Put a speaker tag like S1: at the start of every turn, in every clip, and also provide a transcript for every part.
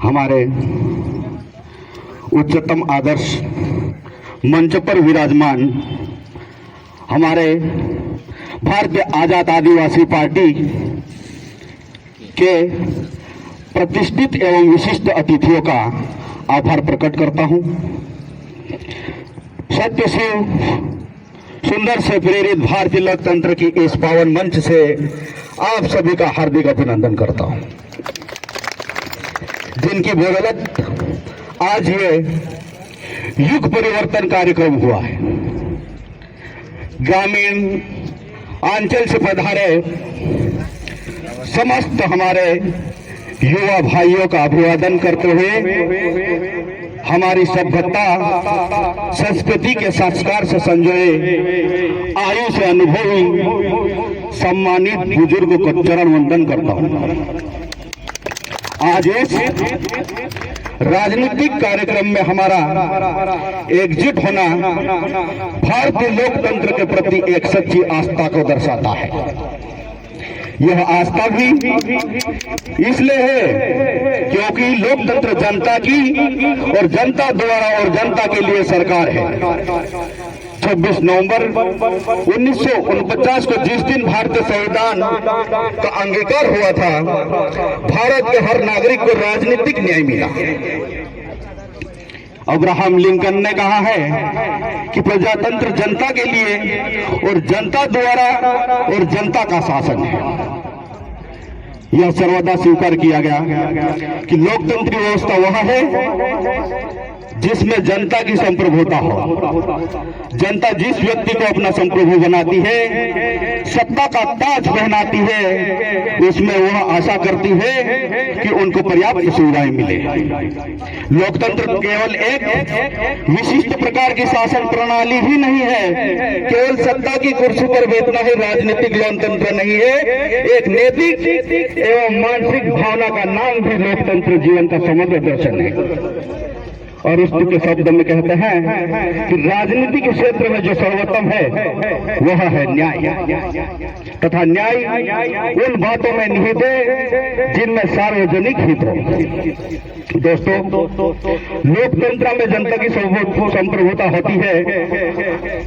S1: हमारे उच्चतम आदर्श मंच पर विराजमान हमारे भारतीय आजाद आदिवासी पार्टी के प्रतिष्ठित एवं विशिष्ट अतिथियों का आभार प्रकट करता हूं। सत्य शिव सुंदर से प्रेरित भारतीय लोकतंत्र की इस पावन मंच से आप सभी का हार्दिक अभिनंदन करता हूं, जिनकी बदौलत आज ये युग परिवर्तन कार्यक्रम हुआ है। ग्रामीण अंचल से पधारे समस्त हमारे युवा भाइयों का अभिवादन करते हुए हमारी सभ्यता संस्कृति के संस्कार से संजोए आयु से अनुभवी सम्मानित बुजुर्गों को चरण वंदन करता हूं। आज इस राजनीतिक कार्यक्रम में हमारा एकजुट होना भारतीय लोकतंत्र के प्रति एक सच्ची आस्था को दर्शाता है। यह आस्था भी इसलिए है क्योंकि लोकतंत्र जनता की और जनता द्वारा और जनता के लिए सरकार है। 26 नवंबर 1949 को जिस दिन भारतीय संविधान का अंगीकार हुआ था, भारत के हर नागरिक को राजनीतिक न्याय मिला। अब्राहम लिंकन ने कहा है कि प्रजातंत्र जनता के लिए और जनता द्वारा और जनता का शासन है। यह सर्वदा स्वीकार किया गया कि लोकतंत्र व्यवस्था वह है जिसमें जनता की संप्रभुता हो। जनता जिस व्यक्ति को अपना संप्रभु बनाती है, सत्ता का ताज पहनाती है, उसमें वह आशा करती है कि उनको पर्याप्त सुविधाएं मिले। लोकतंत्र केवल एक विशिष्ट प्रकार की शासन प्रणाली ही नहीं है, केवल सत्ता की कुर्सी पर बैठना ही राजनीतिक लोकतंत्र नहीं है। एक नैतिक एवं मानसिक भावना का नाम भी लोकतंत्र जीवन का समग्र दर्शन है। और उस के शब्द में कहते हैं कि राजनीति के क्षेत्र में जो सर्वोत्तम है वह है न्याय, तथा न्याय उन बातों में निहित है जिनमें सार्वजनिक हित हो। दोस्तों, लोकतंत्र में जनता की संप्रभुता होती है।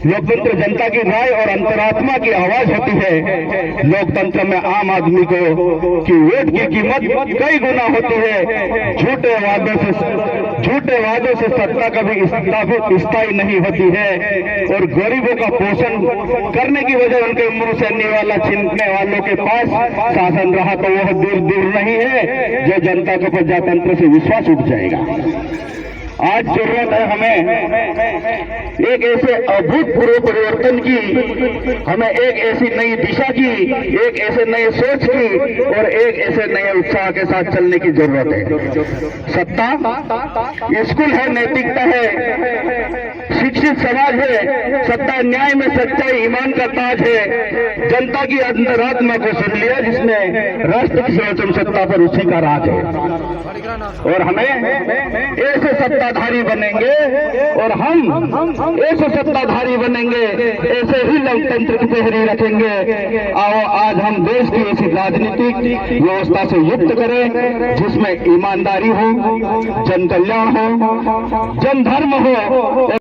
S1: लोकतंत्र जनता की राय और अंतरात्मा की आवाज होती है। लोकतंत्र में आम आदमी को की वोट की कीमत कई गुना होती है। झूठे वादों से सत्ता कभी स्थायी नहीं होती है और गरीबों का पोषण करने की वजह उनके मुंह से निवाला छीनने वालों के पास शासन रहा तो वह दूर दूर नहीं है जो जनता को प्रजातंत्र से विश्वास उठ जाएगा। आज जरूरत है हमें एक ऐसे अभूतपूर्व परिवर्तन की, हमें एक ऐसी नई दिशा की, एक ऐसे नए सोच की और एक ऐसे नए उत्साह के साथ चलने की जरूरत है। सत्ता स्कूल है, नैतिकता है, शिक्षित समाज है। सत्ता न्याय में सच्चाई ईमान का ताज है। जनता की अंतरात्मा को सुन लिया जिसने राष्ट्र की सर्वोच्च सत्ता पर उसी का राज है। और हमें ऐसे सत्ताधारी बनेंगे और हम ऐसे सत्ताधारी बनेंगे, ऐसे ही लोकतंत्र की पहरी रखेंगे। आओ आज हम देश की ऐसी राजनीतिक व्यवस्था से युक्त करें जिसमें ईमानदारी हो, जन कल्याण हो, जन धर्म हो